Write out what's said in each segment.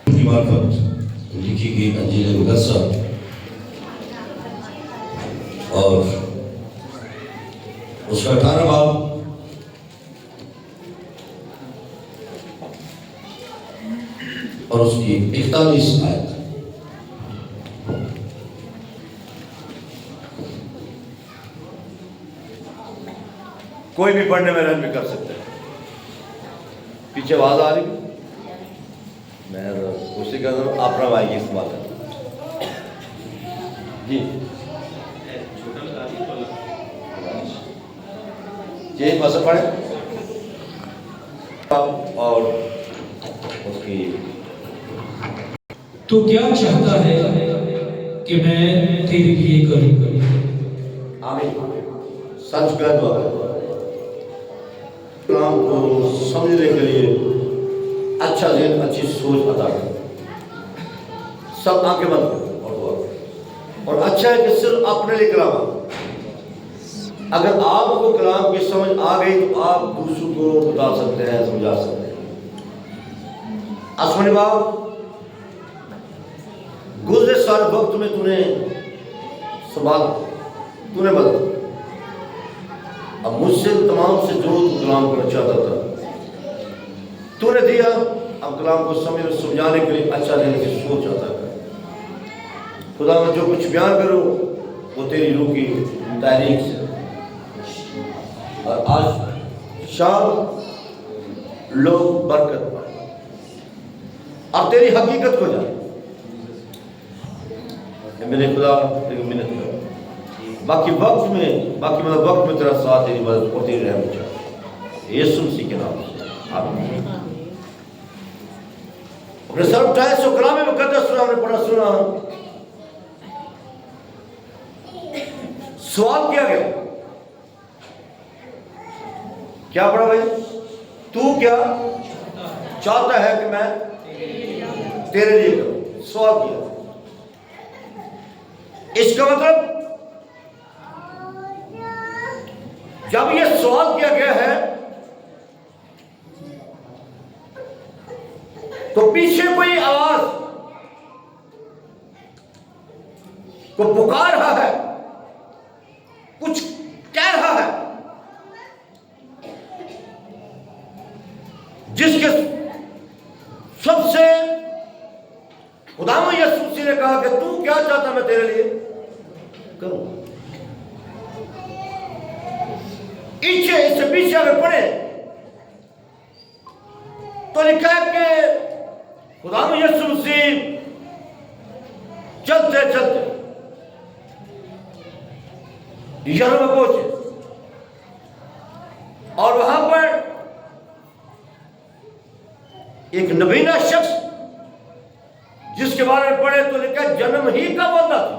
की मार्फत लिखी गई अंजील मुकद्दसा और उसका 18 बाब और उसकी 41 आयत। कोई भी पढ़ने में रन भी कर सकता है। पीछे आवाज आ रही, मैं उसी का अपना भाई की इस्तेमाल कर जी यही पसंद पड़े और उसकी तो क्या चाहता है कि मैं तेरे लिए करूं? आमीन। सच का दुआ कलाम को समझने के लिए अच्छा ज़हन, अच्छी सोच अता करें। सब आंखें बंद करें और दुआ। और अच्छा है कि सिर्फ अपने लिए कलाम, अगर आपको कलाम की समझ आ गई तो आप दूसरों को बता सकते हैं, समझा सकते हैं। आसमानी बाप, गुज़रे सारे वक्त में तूने संभाला, तूने बदला। अब मुझसे तमाम से जो तू कलाम करना चाहता था तूने दिया। अब कलाम को समझाने के लिए अच्छा देने की सोच आता है। खुदा मैं जो कुछ बयान करूं वो तेरी रूह की तारीख से। और आज शाम लोग बरकत पाए, अब तेरी हकीकत को जाए। मेरे खुदा तेरी मिन्नत करो, बाकी वक्त में तेरा साथ, तेरी मदद और तेरी रहमत चाहिए, यीशु मसीह के नाम से आमीन। अपने सर उठाए, सो कलाम मुकद्दस सुना, हमने पढ़ा सुना। सवाल किया गया, क्या पढ़ा भाई? तू क्या चाहता है कि मैं तेरे लिए करूं? सवाल किया। इसका मतलब जब यह सवाल किया गया है तो पीछे कोई आवाज को पुकार रहा है, कुछ कह रहा है, जिसके सबसे खुदावंद यीशु मसीह ने कहा कि तू क्या चाहता मैं तेरे लिए करूं। इससे पीछे अगर पढ़े तो लिखा है कि खुदावंद यीशु मसीह चलते चलते यरूशलेम में पहुंचे और वहां पर एक नबीना शख्स, जिसके बारे में पढ़े तो लिखा जन्म ही का बंदा था।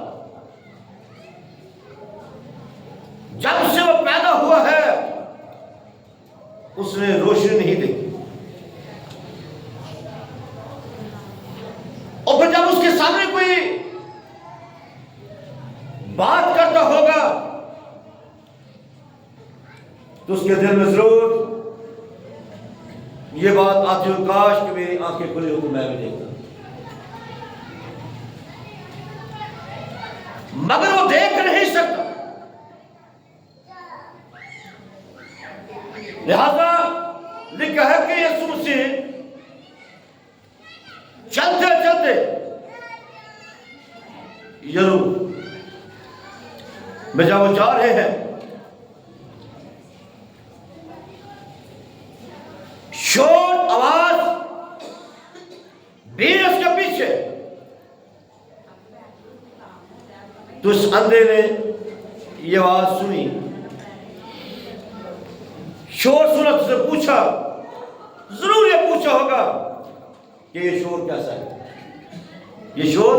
जब से वो पैदा हुआ है उसने रोशनी नहीं देखी, और फिर जब उसके सामने कोई बात करता होगा तो उसके दिल में जरूर ये बात आती हो, काश कि मेरी आंखें खुली हो तो मैं भी देखता, मगर वो देख नहीं सकता। लिहाजा लिखा है कि यीशु मसीह चलते चलते यरूशलेम में जब वो जा रहे हैं, शोर आवाज भी उसके पीछे, तो इस अंधे ने ये आवाज सुनी, शोर सुना, तुझसे पूछा, जरूर ये पूछा होगा कि ये शोर कैसा है, ये शोर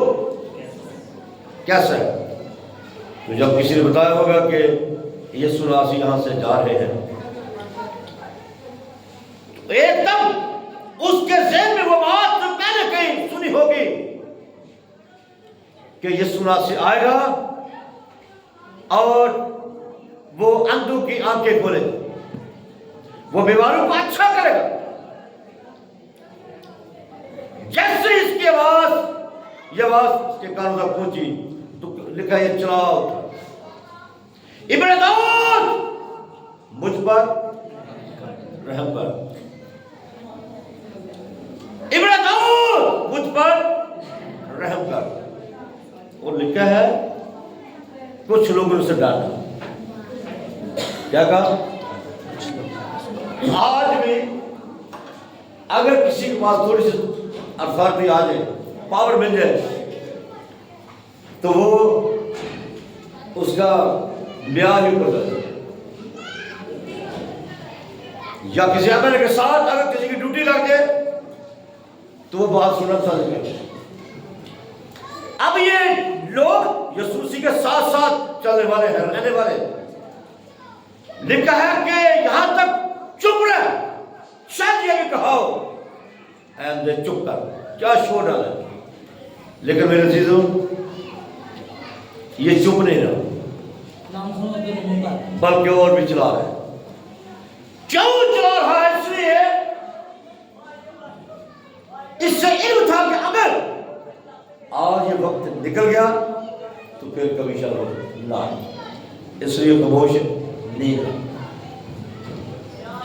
कैसा है। तो जब किसी ने बताया होगा कि यीशु मसीह यहां से जा रहे हैं, तो एकदम उसके ज़हन में वो बात जो पहले कहीं सुनी होगी कि यीशु मसीह आएगा और वो अंधों की आंखें खोलेगा, वो बीमारों को अच्छा करेगा, ये आवाज के कानों तक पहुंची तो लिखा ये चलाओ, इब्न दाऊद मुझ पर रहम कर, इब्न दाऊद मुझ पर रहम कर। और लिखा है कुछ लोगों से डांटा, क्या कहा? आज भी अगर किसी के पास थोड़ी सी अथॉरिटी आ जाए, पावर मिल जाए, तो वो उसका ब्याह ही कर देता, या किसी एमएलए के साथ अगर किसी की ड्यूटी लग जाए तो वो बात सुनना चाहते हैं। अब ये लोग यीशु मसीह के साथ साथ चलने वाले हैं, रहने वाले। लिखा है कि यहां तक चुप रहे, शायद ये भी कहा हो एंड चुप कर, क्या शोर डाला। लेकिन मेरे चीजों ये चुप नहीं रहा, बल्कि और भी चला रहा है। क्यों चला रहा है? इसलिए इससे इल्म था कि अगर आज ये वक्त निकल गया तो फिर कभी शर्म ना, इसलिए खामोश नहीं रहा।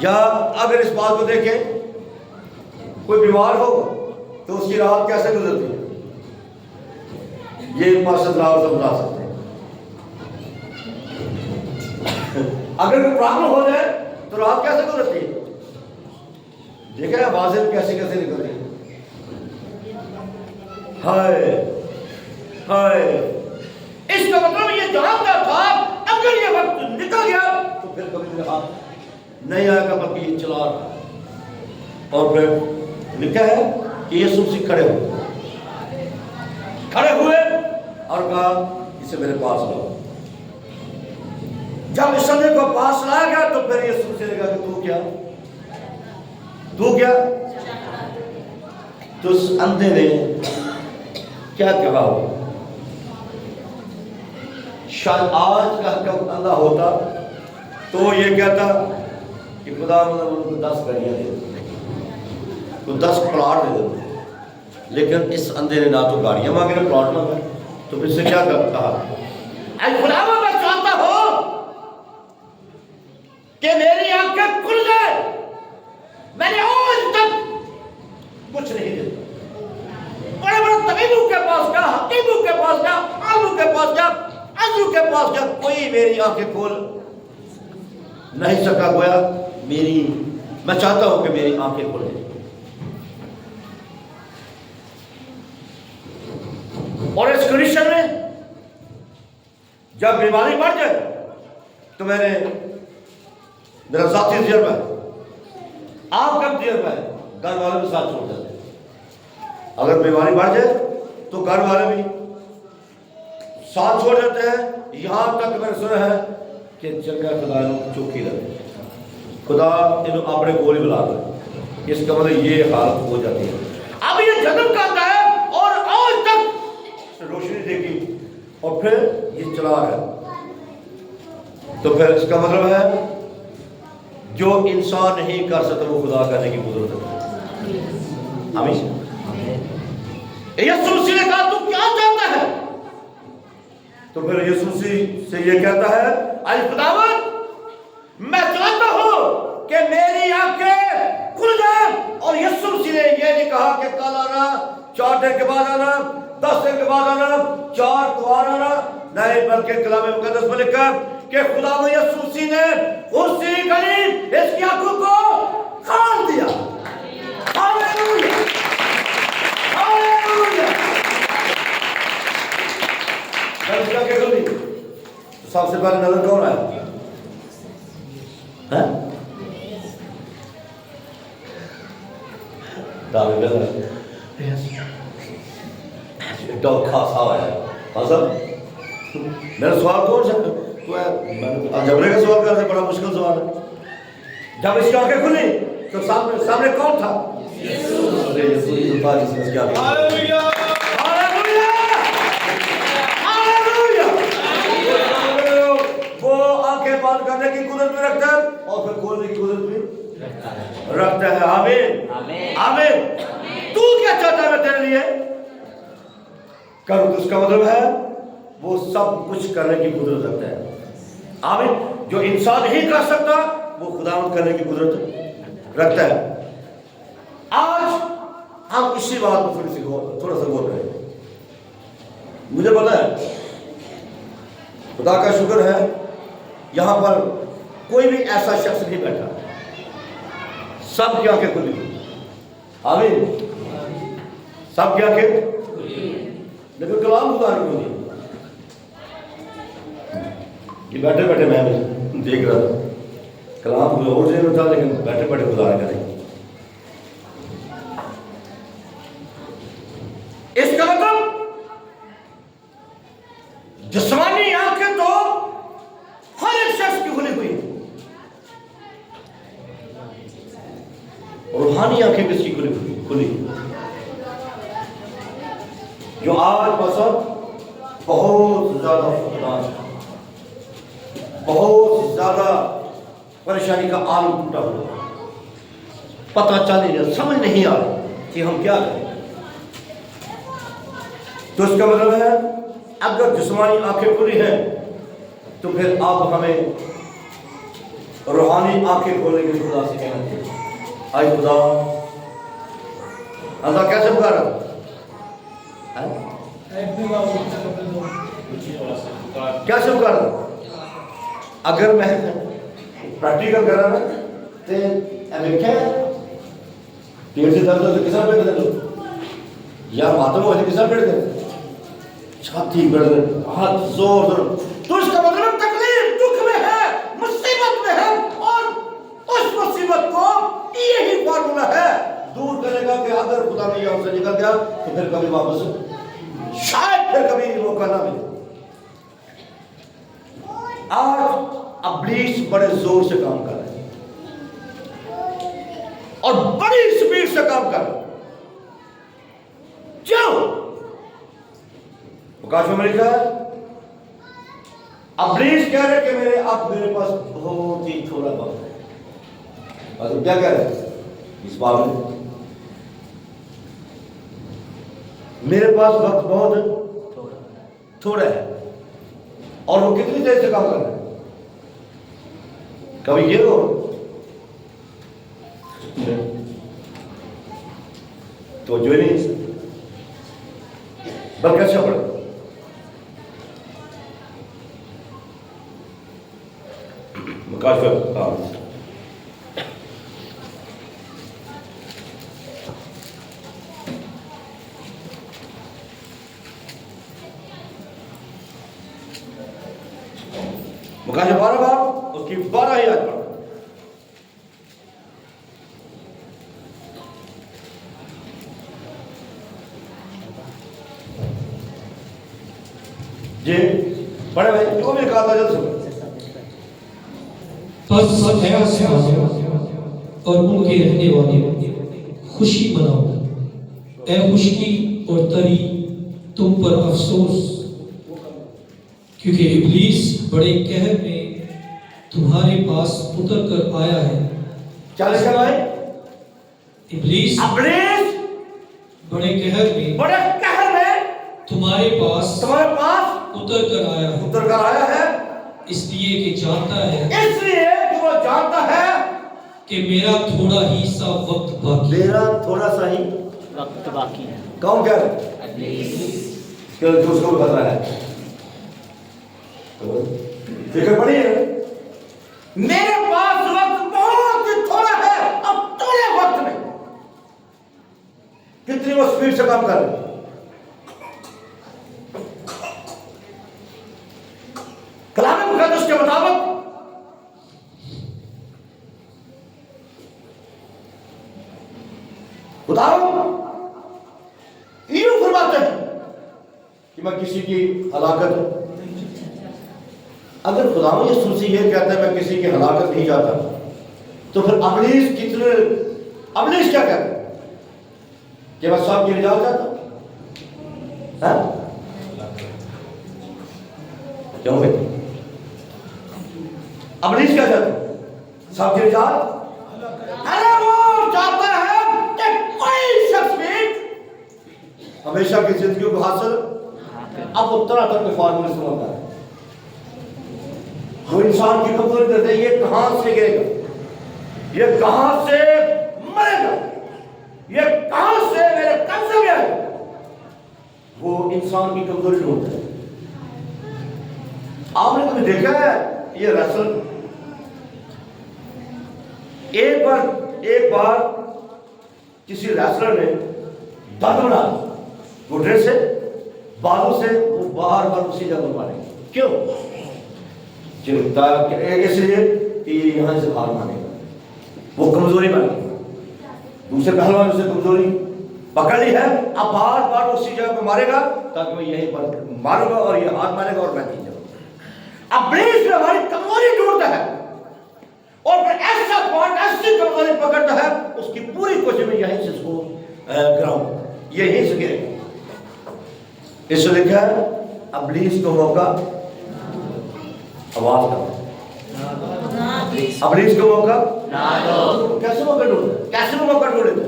या अगर इस बात को देखें, कोई बीमार हो तो उसकी रात कैसे गुजरती है, ये पार्षद राव समझा सकते हैं। अगर कोई प्रॉब्लम हो जाए तो रात कैसे गुजरती है, देखा है आवाजें कैसे कैसे निकलती है। हाय हाय, इसका मतलब ये जानता था अगर ये वक्त निकल गया तो फिर कभी मेरे हाथ नहीं आएगा, बल्कि ये चला रहा। और फिर लिखा है कि यीशु मसीह खड़े हुए और कहा इसे मेरे पास लाओ। जब इस समय को पास लाया गया तो फिर यीशु मसीह ने कहा कि तू क्या तो उस अंधे ने क्या कहा? शायद आज का कब अंधा होता तो ये कहता कि खुदा मतलब उनको 10 गाड़ियां दे दे, तो 10 प्लॉट दे दे। लेकिन इस अंधे ने ना तो गाड़ियां मांगे ना प्लॉट मांगा, तो फिर से क्या कहा? खुदा मैं चाहता हूं कि मेरी आंखें खुल जाए, मैंने आज तक कुछ नहीं देखा। बड़े बड़े तबीबों के पास गया, हकीमों के पास गया, आलू के पास गया, आजू के पास गया, कोई मेरी आंखें खोल नहीं सका। गोया मैं चाहता हूं कि मेरी आंखें खुले। और इस कंडीशन में जब बीमारी बढ़ जाए तो मेरा साथी तजर्बा है, आपका तजर्बा है, घर वालों के साथ छोड़ देते। अगर बीमारी बढ़ जाए तो घर वाले भी साथ छोड़ देते हैं। यहां तक मैंने सुना है कि चंगा खुदा चौकी लगे, खुदा इन अपने गोली बुला कर, इसका मतलब ये हालत हो जाती है। अब ये जन्म करता है और आज तक रोशनी देखी और फिर ये चला रहा है, तो फिर इसका मतलब है जो इंसान नहीं कर सकता वो खुदा करने की कुदरत है। हमेशा यीशु मसीह ने कहा तू क्या चाहता है, तो फिर यीशु मसीह से ये कहता है आज खुदावंद मैं चाहता हूं कि मेरी आंखें खुल जाए। और यीशु मसीह ने ये नहीं कहा कि कल आना, 4 दिन के बाद आना, 10 दिन के बाद आना, 4 द्वार आना, नहीं, बल्कि कलाम मुकद्दस में लिखा कि खुदावंद यीशु मसीह ने उसी घड़ी इसकी आंखों को खोल दिया। Hallelujah hallelujah. सबसे पहले नजर कौन आया? डॉग खासा है। मेरा सवाल कौन सा जबरे का सवाल करते, बड़ा मुश्किल सवाल है। जब इसकी आंखें खुली तो सामने कौन था? वो आंखें बंद करने की कुदरत भी रखता है और फिर खोलने की कुदरत भी रखता है। आमीन आमीन। तू क्या चाहता है मैं तेरे लिए? करूं, तो उसका मतलब है वो सब कुछ करने की कुदरत रखता है। आमीन। जो इंसान नहीं कर सकता वो खुदावंद करने की कुदरत रखता है। आज हम इसी बात को थोड़ा सा बोल रहे हैं। मुझे पता है, खुदा का शुक्र है, यहां पर कोई भी ऐसा शख्स नहीं बैठा, सब की आंखें खुली। आमीन। सब की आंखें, लेकिन कलाम खुदा ने खोली। ये बैठे बैठे मैं देख रहा था, कलाम खुदा और में था, लेकिन बैठे बैठे खुदा ने करें। इसका मतलब जिस्मानी आंखें तो हर एक शख्स की खुली हुई, रूहानी आंखें किसकी खुली? जो आज पसंद बहुत ज्यादा फुकदान, बहुत ज्यादा परेशानी का आलम टूटा हुआ, पता चल नहीं रहा, समझ नहीं आ रहा कि हम क्या करें। तो इसका मतलब है अगर जिस्मानी आंखें खुली हैं तो फिर आप हमें रूहानी आंखें खोलने के लिए खुदा से कहना चाहिए। आज खुदा अल्लाह कैसे पुकारा है? कैसे पुकारा? अगर मैं प्रैक्टिकल करा ना तो देखे पेट से दर्द हो किसा पेट दर्द या बातों में किसा पेट दर्द, छाती दर्द, हाथ जोर दर्द, तो इसका मतलब तकलीफ दुख में है, मुसीबत में है, और उस मुसीबत को यही फार्मूला है दूर करने का कि अगर खुदा ने यहाँ से निकल गया तो फिर कभी वापस शायद फिर कभी मौका ना मिले। आज इब्लीस बड़े जोर से काम कर रहे हैं और बड़ी स्पीड से काम कर रहे हैं। क्यों? प्रकाश में लिखा है, इब्लीस कह रहे कि मेरे पास बहुत ही थोड़ा वक्त है। और क्या कह रहे हैं इस बात में? मेरे पास वक्त बहुत थोड़ा है। और वो कितनी देर से काम कर रहे हैं? कभी ये हो तो जो नहीं बल्कि अच्छा पड़े। मुकाश 12 बार उसकी 12 ही याद पड़ा। जी बड़े भाई जो भी कहा था जल्द सुनो। और उनके रहने वाले खुशी मनाओ, ए खुशकी और तरी तुम पर अफसोस, क्योंकि इब्लीस बड़े कहर में तुम्हारे पास उतर कर आया है। क्या लिखा भाई? इब्लीस बड़े कहर में तुम्हारे पास उतर कर आया है, इसलिए कि जानता है कि मेरा थोड़ा ही सा वक्त बाकी। मेरा थोड़ा सा ही वक्त बाकी है। कौन कह रहा है? उसको बता रहा है। फिक्र पड़ी है, मेरे पास वक्त बहुत ही थोड़ा है। अब थोड़े वक्त में कितनी वो स्पीड से काम कर रहे हैं। कलाम मुकद्दस के मुताबिक खुदावंद यूं फरमाते हैं कि मैं किसी की हलाकत, अगर खुदावंद यीशु मसीह ये कहता है मैं किसी की हलाकत नहीं चाहता, तो फिर इब्लीस क्या कहता है कि मैं सब की निजात चाहता है? क्यों भाई? इब्लीस क्या चाहता है? सब की निजात। अरे वो चाहता है कि कोई शख्स भी हमेशा की जिंदगी को हासिल अब वो तरह तरह के फार्मूले इस्तेमाल कर रहे हैं। वो इंसान की कमजोरी देते हैं, ये कहां से गिरेगा, ये कहां से मरेगा, ये कहां से मेरे कब्जे में आएगा। वो इंसान की कमजोरी ढूंढते हैं। आपने कभी देखा है ये रसल, एक बार किसी रेसलर ने दर्द बना घुटने से, बालों से, वो बार बार उसी जगह मारेंगे। क्यों? चिंता इसलिए कि यहां से हार मानेगा, वो कमजोरी बन गई। दूसरे पहलवान से कमजोरी पकड़ ली है, अब बार बार उसी जगह पर मारेगा ताकि मैं यहीं पर मारूंगा और ये हाथ मारेगा और मैं जीत जाऊंगा। अब ब्रेस में हमारी कमजोरी ढूंढता है और फिर ऐसा पॉइंट, ऐसी कमजोरी पकड़ता है, उसकी पूरी कोशिश में यहीं से इसको गिराऊं, यहीं से गिरेगा। इसलिए लिखा है अब्लीस को मौका, आवाज का अब्लीस को मौका ना दो। कैसे मौका ढूंढते, कैसे मौका ढूंढते,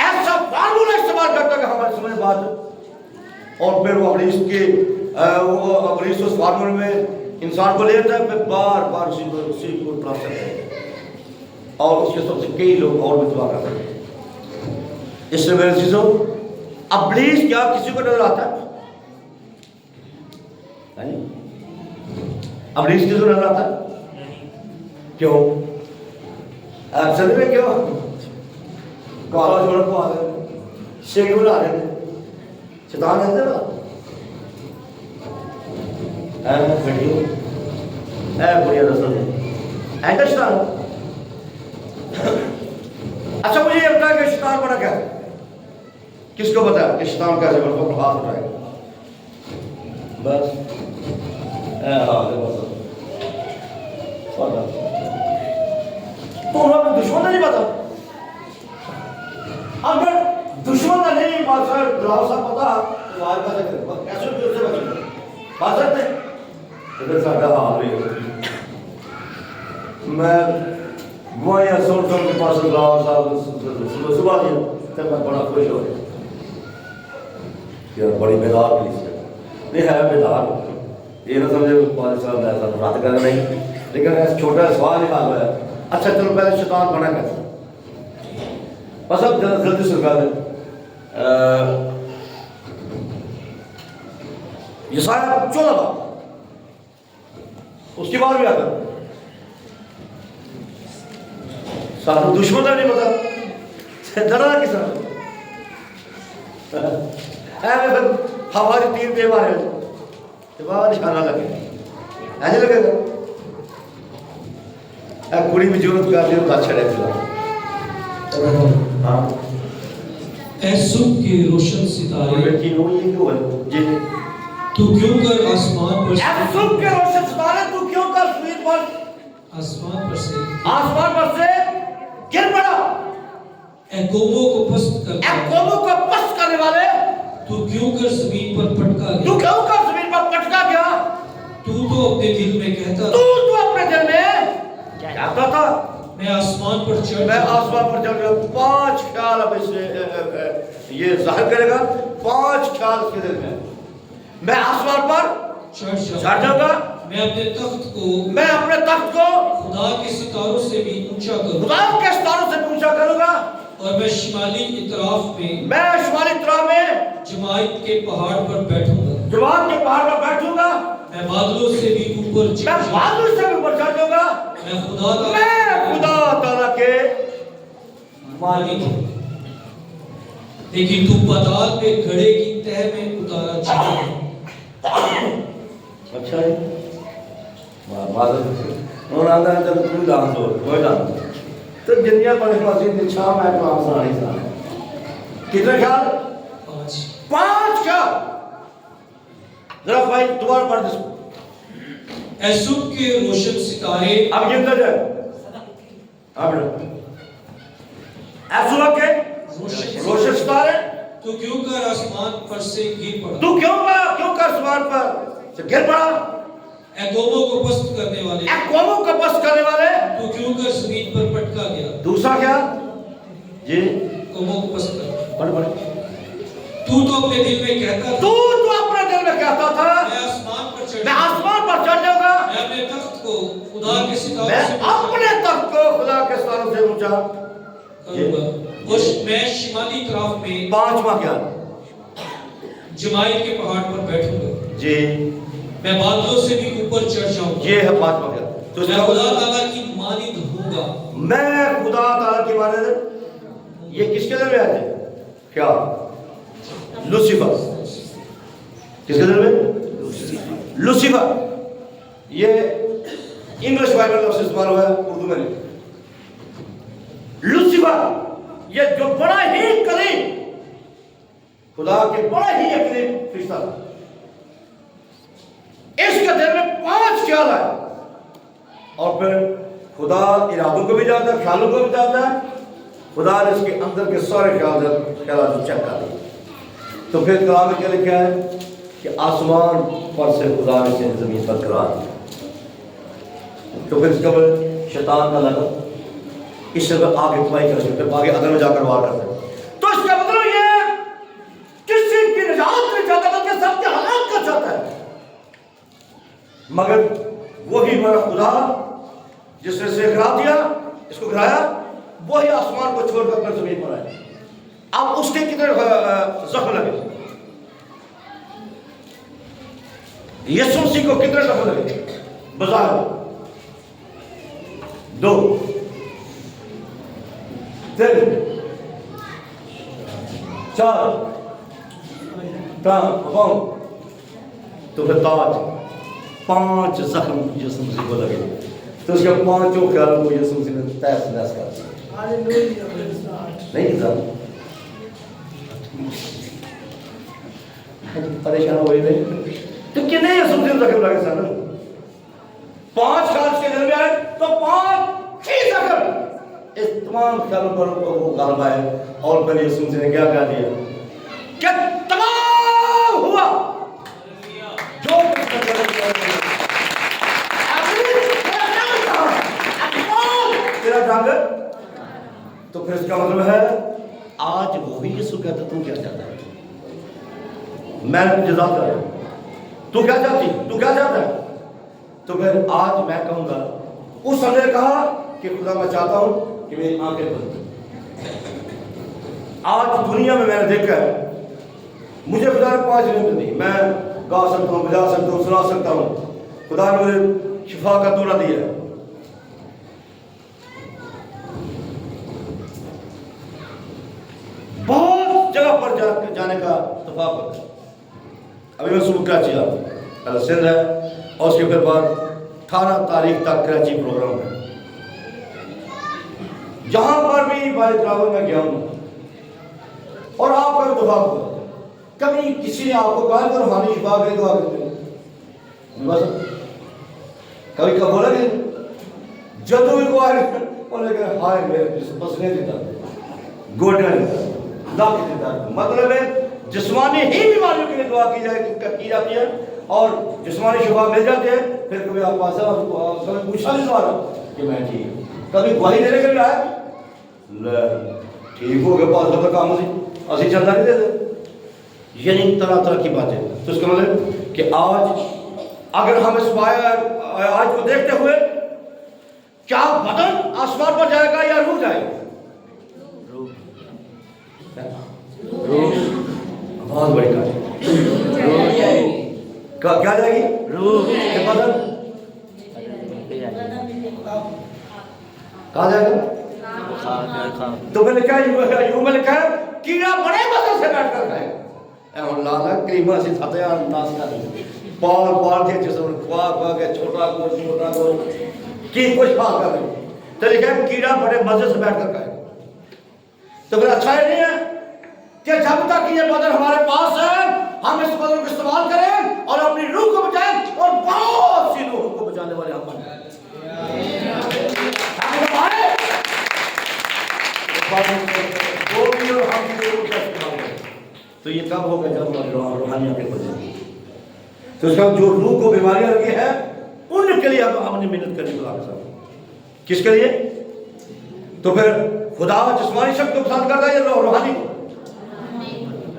ऐसा फार्मूला इस्तेमाल करता है कि हमारे समझ बात, और फिर वो अब्लीस उस फार्मूले में इंसान को लेता है, फिर बार बार उसी को ट्रांसफर करता है और उसके सबसे कई लोग और भी दुआ करते हैं। इसलिए मेरे चीजों, अब्लीस क्या किसी को नजर आता है? अब्लीस किसी को नजर आता है? क्यों? में क्यों? काला जोड़ को आ गए, शेख बना रहे थे, शैतान कहते ना बढ़िया रसल है शैतान। अच्छा, मुझे ये बता कि शैतान बना क्या? किसको पता है कि शैतान कैसे बनता है? हाथ उठाएगा बस, तो हमें दुश्मन नहीं पता। अगर दुश्मन का नहीं पता तो आज कैसे भी उससे बचेंगे? बात सकते तो साडा हाल भी मैं गुआया सोलसर के पास राव साहब सुबह दिया तो मैं बड़ा खुश हो गया यार, बड़ी बेदार पुलिस नहीं है, बेदार ये ना समझे पाकिस्तान साहब ने ऐसा रद्द कर नहीं, लेकिन ऐसा छोटा सवाल ही हाल है। अच्छा चलो, पहले शैतान बना कैसे? बस अब जल्दी सुनवा दें। यशाया 14 उसके बाद भी आता सारा दुश्मन का नहीं पता, डरा किस हमारी 3 पे मारे निशाना लगे, ऐसे लगेगा कुड़ी में जरूरत कर दी तो छड़े हाँ ऐसुब के रोशन सितारे तू क्यों कर आसमान पर, ऐसुब के रोशन सितारे तू क्यों कर ज़मीन पर, आसमान पर से गिर पड़ा। ए कौमों को पस्त करने वाले तू क्यों कर जमीन पर पटका गया, तू क्यों कर जमीन पर पटका गया। तू तो अपने दिल में कहता, तू अपने दिल में कहता था मैं आसमान पर चढ़ गया। 5 ख्याल अब इससे ये जाहिर करेगा, 5 ख्याल इसके दिल में, मैं आसमान पर चढ़ जाऊंगा, मैं अपने तख्त को खुदा के सितारों से भी ऊंचा करूंगा, और मैं शिमाली इतराफ में जमात के पहाड़ पर बैठूंगा, मैं बादलों से भी ऊपर चढ़ जाऊंगा, मैं खुदा ताला के मालिक हूं। लेकिन तू पाताल पे घड़े की तह में उतारा जाएगा। अच्छा है, बादल आंदा है जब तू डांस हो कोई डांस तो दुनिया पर मस्जिद में शाम है तो आसान ही सा कितने ख्याल 5 ख्याल जरा भाई दोबारा पढ़ दो। ऐसुब के रोशन सितारे, अब गिनते जाए अब ऐसुब के रोशन सितारे तू क्यों कर आसमान पर से गिर पड़ा, तू क्यों कर आसमान पर से गिर पड़ा। कौमों को पस्त करने वाले तू क्यों कर जमीन पर पटका गया। दूसरा क्या जी, कौमों को पस्त कर, पढ़ तू तो अपने दिल में कहता, तू अपने कहता था मैं आसमान पर चढ़ मैं आसमान पर चढ़ जाऊंगा, मैं अपने तख्त को खुदा के सितारों मैं से ऊंचा अपने तख्त को खुदा के सितारों से ऊंचा करूंगा। और मैं शिमाली तरफ में पांचवा क्या जमाइल के पहाड़ पर बैठूंगा। जी, मैं बादलों से भी ऊपर चढ़ जाऊंगा। ये है पांचवा क्या। तो मैं इसका खुदा मतलब ताला की मानिंद होऊंगा। मैं खुदा ताला की मानिंद, ये किसके दिल में आते हैं? क्या? लूसीफर। किसके दिल में? लूसीफर। ये इंग्लिश बाइबल लफ्ज़ इस्तेमाल हुआ है, उर्दू में नहीं। लूसीफर ये जो बड़ा ही करीब खुदा के बड़ा ही करीब फरिश्ता था, इसके दिल में 5 ख्याल है। और फिर खुदा इरादों को भी जानता है, ख्यालों को भी जानता है। खुदा ने इसके अंदर के सारे ख्याल चेक कर दिए। तो फिर कलाम में क्या लिखा है कि आसमान पर से खुदा ने इसे जमीन पर गिरा दिया। तो फिर इसका शैतान का लगा इस तरह आगे कमाई कर सकते, आगे अदर में जाकर वार करते। तो इसका मतलब ये किसी की निजात नहीं चाहता बल्कि सबके हलाक कर चाहता है। मगर वही मेरा खुदा जिसने इसे गिरा दिया, इसको गिराया, वही आसमान को छोड़कर अपने जमीन पर आया। अब उसके कितने जख्म लगे? यीशु मसीह को कितने जख्म लगे? बाजार 2 3 4 तो फिर 5 जख्म यीशु मसीह को लगे। तो उसके 5 ख्यालों को यीशु मसीह ने तहस नहस कर दिया। नहीं सर, परेशान हो गए तो कितने यीशु मसीह जख्म लगे सर? 5 ख्याल के दिल में आए तो 5 ही जख्म इस तमाम ख्यालों पर वो गालिब आए। और फिर यीशु मसीह ने क्या कह दिया? क्या तमाम हुआ जो तेरा जागर। तो फिर इसका मतलब है आज वो भी यीशु कहता तू क्या चाहता है? मैं तुझे जाता है, तू क्या चाहती, तू क्या चाहता है? तो फिर आज मैं कहूंगा, उस समय कहा कि खुदा मैं चाहता हूं कि मेरी आंखें खुल। आज दुनिया में मैंने देखा है, मुझे खुदा ने 5 मिनट दी, मैं गा सकता हूँ, बजा सकता हूँ, सुना सकता हूँ। खुदा ने मुझे शिफा का दौरा दिया है। बहुत जगह पर जाने का इत्तेफाक होता है। अभी मैं सुबह कराची आता, सिंध है, और उसके फिर बाद 18 तारीख तक कराची प्रोग्राम है। जहां पर भी बाई ट्रैवल में गया हूं और आपका भी इत्तेफाक हुआ, कभी किसी ने आपको कहा कि रूहानी शिफा के दुआ करते हैं? बस कभी कब बोला कि जब भी को आए बोले हाय मेरे बस नहीं देता, गोडा देता। मतलब है जिस्मानी ही बीमारियों के लिए दुआ की जाती है और जिस्मानी शिफा मिल जाते हैं। फिर कभी आप पास कभी पूछा नहीं दोबारा कि मैं ठीक, कभी गवाही देने के लिए आया ठीक हो गया पास का काम असी चलता नहीं देते। यानी तरह तरह की बातें। तो इसका मतलब कि आज अगर हम इस आज को देखते हुए, क्या बदन आसमान पर जाएगा या रूह जाएगा? बहुत बड़ी क्या जाएगी? रूह के बदन कहा जाएगा? तो फिर लिखा यू में लिखा है कीड़ा बड़े मजे से बैठ कर खाए। लाला करीमा से सतया नाश कर पाल पाल के जिसम खुआ खुआ के छोटा को की कुछ खा कर। तो लिखा है कीड़ा बड़े मजे से बैठ कर खाए। तो फिर अच्छा ही नहीं है कि जब तक ये बदन हमारे पास है हम इस बदन को इस्तेमाल करें और अपनी रूह को बचाएं और बहुत सी रूहों को बचाने वाले हम बन जाएं। तो ये कब होगा जब हमारी रूहानी आंखें खुल जाएंगी। तो इसका जो रूह को बीमारियां लगी है उनके लिए हमने मेहनत करनी खुदा के साथ। किसके लिए? तो फिर खुदा जिस्मानी शक्ति को पसंद करता है या रूहानी को?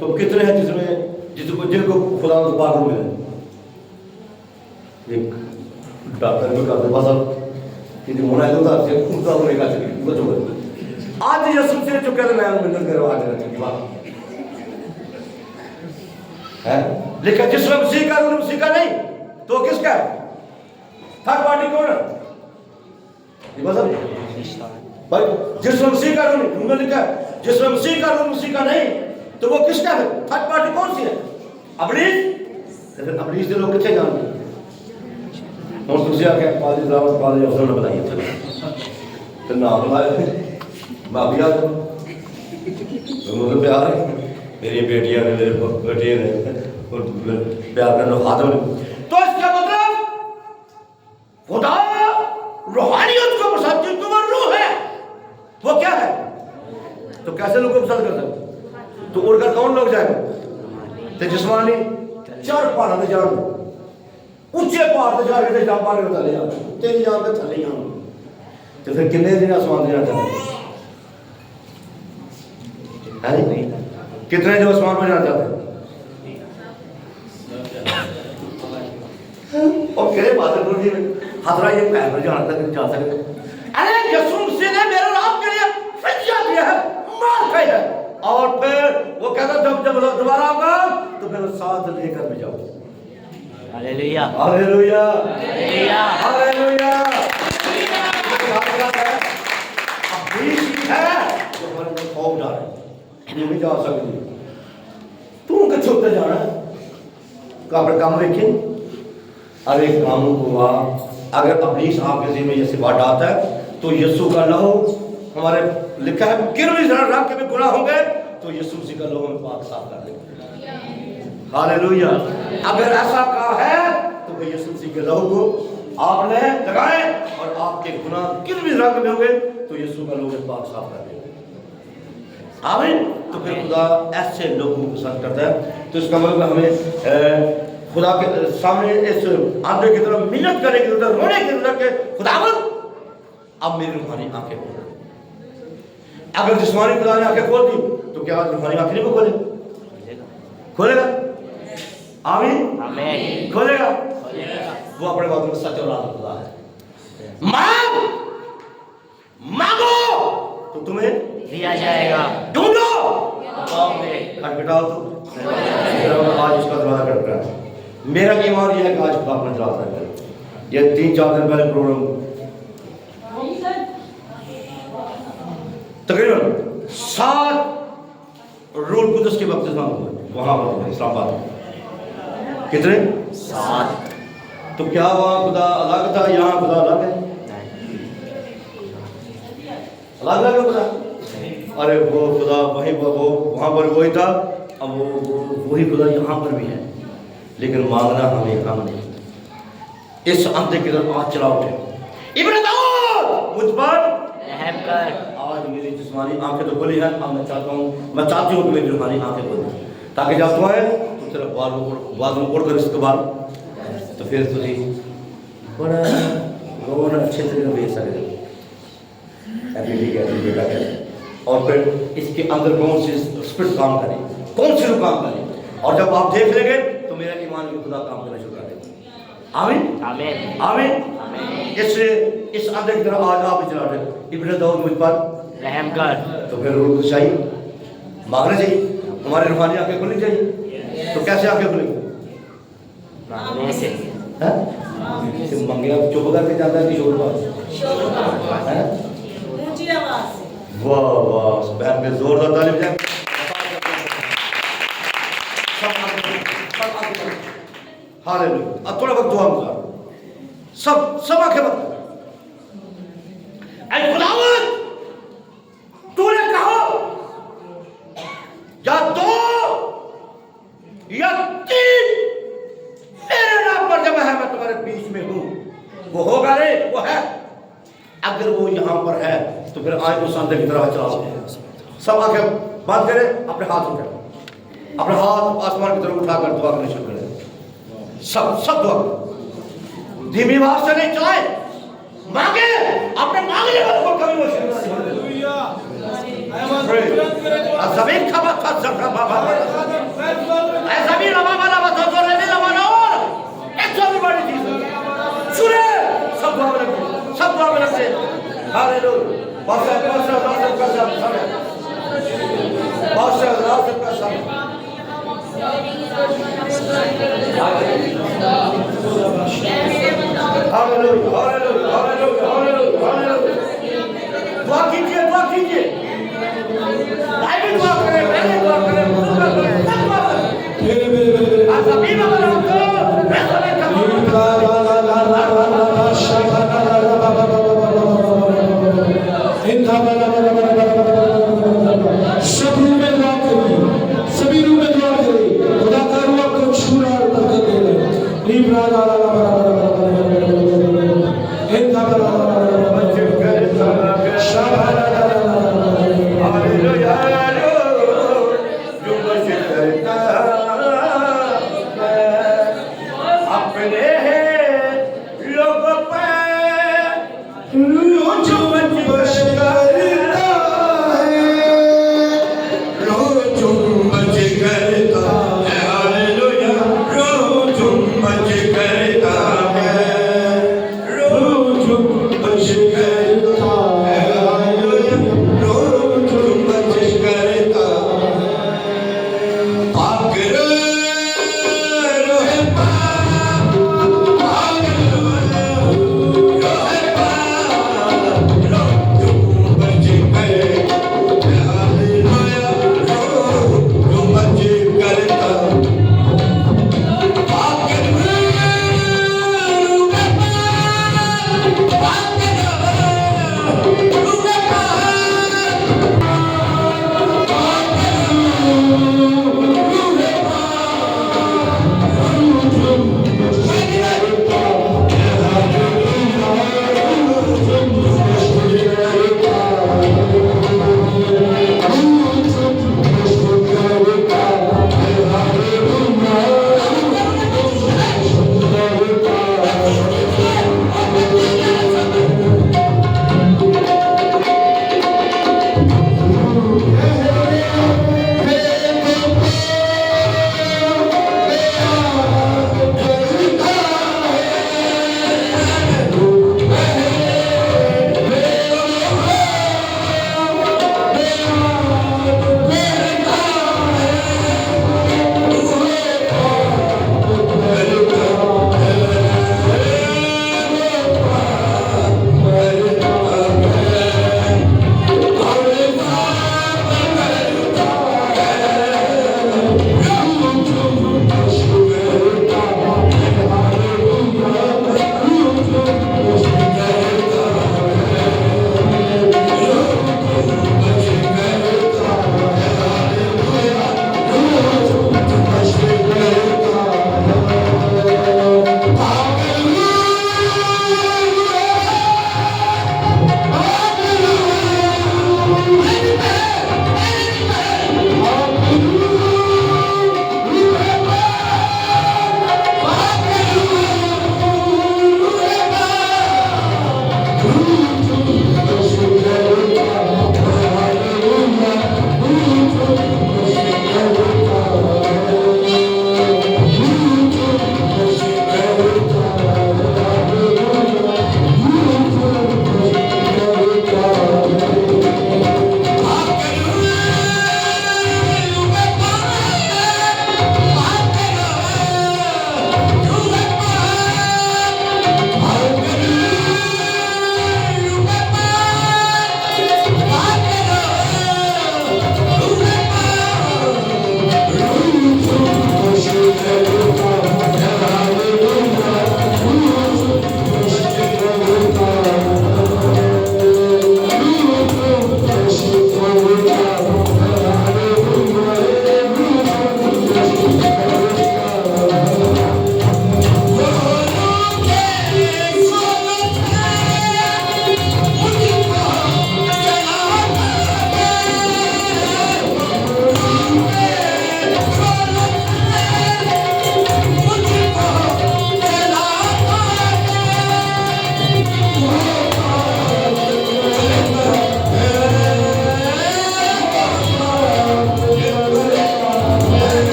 तो कितने हैं जिसको खुदा को पाक मिले? एक डॉक्टर भी करते बस अब कि होना है तो से खुद का होने का चाहिए कुछ हो आज यसु से जो कहते मैं मिलन करो आज रखी बात है लेकिन जिसमें मसीह का रूप मसीह का नहीं तो किसका है थर्ड पार्टी कौन है ये बस भाई जिसमें मसीह का रूप उन्होंने लिखा है जिसमें मसीह का रूप मसीह का नहीं तो वो किसका है थर्ड पार्टी कौन सी है अबलीस अबलीस के लोग कितने जानते हैं और दूसरे आके पाजी रावत पाजी अफसर ने बताइए चलो तो नाम बुलाए माफिया तो मुझे प्यार है मेरी बेटियां ने मेरे बेटे ने और प्यार करना हाथों ने तो इसका मतलब खुदा रूहानियत को पसंद जिनको वो रूह है वो क्या है तो कैसे लोग को पसंद करते हैं तो उड़कर कौन लोग जाएगा तो जिस्मानी चार पहाड़ पे जान ऊंचे पहाड़ पे जाके जा पार कर चले जाओ तेरी जान पे थले जाओ तो फिर कितने दिन आसमान देना चाहते हैं कितने जो आसमान में जाना चाहते हैं और केरे बादल को जी हजरा ये पैर में जाना तक जा सकते अरे यीशु मसीह ने मेरे नाम के लिए फिदिया दिया है मार खाई है और फिर वो कहता जब दोबारा आऊंगा तो फिर साथ लेकर भी जाओ हालेलुया हालेलुया हालेलुया हालेलुया अब बीच है जो हमारे को खौफ डाले ये नहीं जा सकती तू के छुपते जाना का अपने काम देखें अरे कामों को अगर अबलीस आपके दिल में ये बात आता है तो यीशु का लहू हमारे लिखा है किरवी रंग के भी गुनाह होंगे तो यीशु मसीह का लहू हमें पाक साफ कर देगा हालेलुया अगर ऐसा कहा है तो भाई यीशु मसीह के लहू को आपने लगाए और आपके गुनाह किरवी रंग में होंगे तो यीशु का लहू पाक साफ कर देगा आमीन तो फिर खुदा ऐसे लोगों को पसंद करता है तो इसका मतलब हमें खुदा के सामने इस आंधे की तरफ मिन्नत करने की जरूरत रोने की जरूरत है खुदावंद अब मेरी रूहानी आंखें खोल अगर जिस्मानी खुदा ने आंखें खोल दी तो क्या रूहानी आंखें नहीं खोले खोलेगा आमीन आमीन खोलेगा वो अपने बातों में सच और आदत खुदा है मांगो तो तुम्हें दिया जाएगा ढूंढो पाओगे खटखटाओ तो आज इसका दरवाजा खटखटा है मेरा ईमान यह है कि आज खुदा अपना दरवाजा है ये 3-4 दिन पहले प्रोग्राम तकरीबन 7 रूल कुदस के वक्त हुए वहां पर इस्लामाबाद कितने 7 तो क्या वहां खुदा अलग था यहाँ खुदा अलग है अलग अलग खुदा अरे वो खुदा वही वो वहां पर वही था अब वो वही खुदा यहाँ पर भी है लेकिन मांगना हमें काम नहीं इस अंधे की तरफ आज चला उठे इब्न दाऊद मुझ पर रहम कर आज मेरी जिस्मानी आंखें तो खुली हैं अब मैं चाहता हूँ मैं चाहती हूँ कि मेरी रूहानी आंखें खुली ताकि जब तुम आए तो तेरा बाद में उड़ कर इसके बाद तो फिर तुझे बड़ा रोना अच्छे तरीके से भेज सके अभी बेटा कहते और फिर इसके अंदर कौन सी स्पिरिट काम करे कौन सी रूह काम करे और जब आप देख लेंगे तो मेरा ईमान भी खुदा काम करना शुरू कर देगा आमीन आमीन आमीन आमीन इसलिए इस अंधे की तरह आज आप ही चला रहे इब्न दाऊद मुझ पर रहम कर तो फिर रूह को चाहिए मांगना चाहिए हमारी रूहानी आंखें खुलनी चाहिए तो कैसे आंखें खुलेंगी मांगने से हैं सिर्फ मंगिया चुप करके जाता है कि शोर है ऊंची आवाज से वाह वाह उस बहन पे जोरदार ताली बजाएं हालेलुया अब थोड़ा वक्त दुआ गुजार सब आंखें बंद ऐ खुदावंद तूने कहा या 2 या 3 मेरे नाम पर जब है मैं तुम्हारे बीच में हूं वो होगा रे वो है अगर वो यहाँ पर है तो फिर आज उस अंधे की तरह चलाओ सब आंखें बंद करें अपने हाथ उठाए अपने हाथ आसमान की तरफ उठाकर दुआ करना शुरू करें सब दुआ धीमी आवाज से नहीं चलाए मांगे अपने मांगने वाले को कभी वो जमीन का बात था बाबा जमीन लगा वाला बात तो रहने लगा और एक सौ भी बड़ी चीज से हालेलुया बादशाह बादशाह बादशाह का समय बादशाह बादशाह का समय हालेलुया हालेलुया हालेलुया हालेलुया दुआ कीजिए लाइव दुआ करें आप सभी में बनाओ तो सभी रूम में दुआ करिए खुदा का रूह आपको छूना और बरकत दे रहे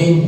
आमीन।